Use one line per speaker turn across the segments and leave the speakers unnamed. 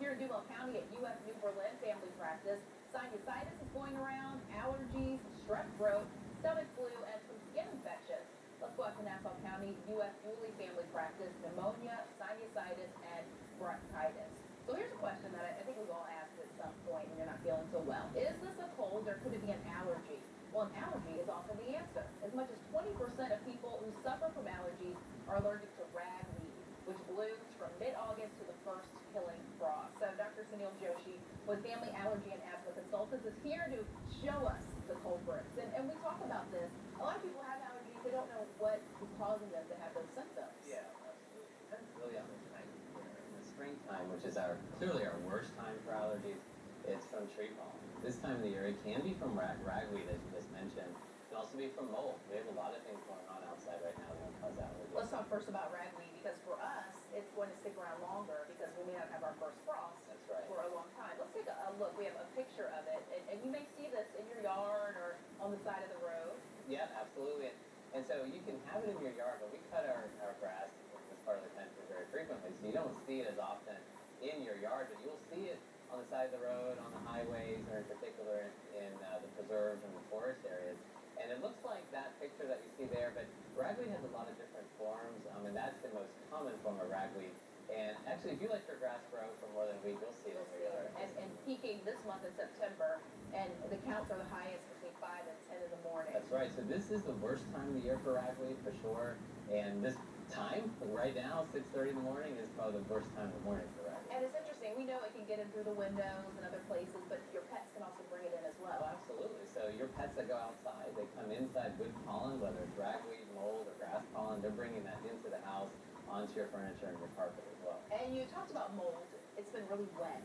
here in Duval County at UF New Berlin Family Practice. Sinusitis is going around, allergies, strep throat, stomach flu, and some skin infections. Let's go out to Nassau County, UF Dooley Family Practice, pneumonia, sinusitis, and bronchitis. So here's a question that I think we've all asked at some point when you're not feeling so well. Is this a cold or could it be an allergy? Well, an allergy is often the answer. As much as 20% of people who suffer from allergies are allergic to ragweed, which blooms from mid-August to the first killing frost. So Dr. Sunil Joshi with Family Allergy and Asthma Consultants is here to show us the culprits. And we talk about this. A lot of people have allergies. They don't know what is causing them to have those symptoms.
Yeah, absolutely. Depends really on the time of year. In the springtime, which is clearly our worst time for allergies, it's from tree pollen. This time of the year, it can be from ragweed, as you just mentioned. It can also be from mold. We have a lot of things going on outside right now that can cause allergies.
Let's talk first about ragweed, because for us, it's going to stick around longer because we may not have our first frost for a long time. Let's take a look. We have a picture of it, and you may see this in your yard or on the side of the road.
Yeah, absolutely. And so you can have it in your yard, but we cut our grass as part of the country very frequently, so you don't see it as often in your yard, but you'll see it on the side of the road, on the highways, or in particular in the preserves and the forest areas. And it looks like that picture that you see there, but ragweed has a lot of different forms, and that's the most common form of ragweed. And actually, if you let your grass grow for more than a week, you'll see it in your yard.
And peaking this month in September, and the counts are the highest between 5 and 10 in the morning.
That's right. So this is the worst time of the year for ragweed, for sure. And this time, right now, 6:30 in the morning, is probably the worst time of the morning for ragweed.
And it's interesting. We know it can get in through the windows and other places, but your pets can also bring it in as well.
Oh, absolutely. So your pets that go outside, they come inside with pollen, whether it's ragweed, mold, or grass pollen. They're bringing that into the house, onto your furniture and your carpet as well.
And you talked about mold. It's been really wet,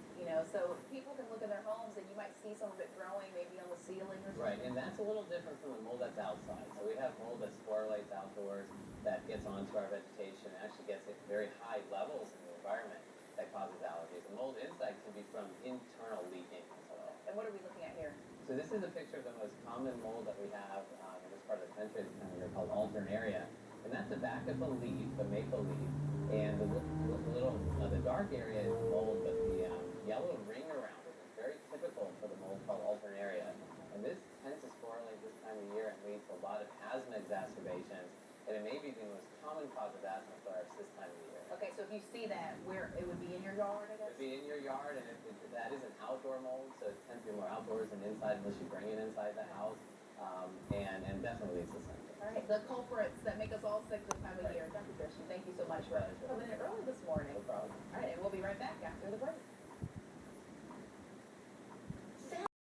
so people can look in their homes and you might see some of it growing maybe on the ceiling or something.
Right, and that's a little different from the mold that's outside. So we have mold that sporulates outdoors, that gets onto our vegetation, and actually gets at very high levels in the environment that causes allergies. The mold inside can be from internal leaking as well.
And what are we looking at here?
So this is a picture of the most common mold that we have in this part of the country. It's kind of called alternaria. And that's the back of the leaf, the maple leaf. And the dark area is mold, but the yellow ring around it is very typical for the mold called alternaria. And this tends to sporulate this time of year and leads to a lot of asthma exacerbations. And it may be the most common cause of asthma for us this time of the year.
Okay, so if you see that, where it would be in your yard, I guess?
It would be in your yard, and that is an outdoor mold, so it tends to be more outdoors than inside unless you bring it inside the house. And definitely leads to symptoms.
All right, the culprits that make us all sick this time of year. Dr. Joshi, thank you so much for coming in early this morning.
No problem.
All right, and we'll be right back after the break.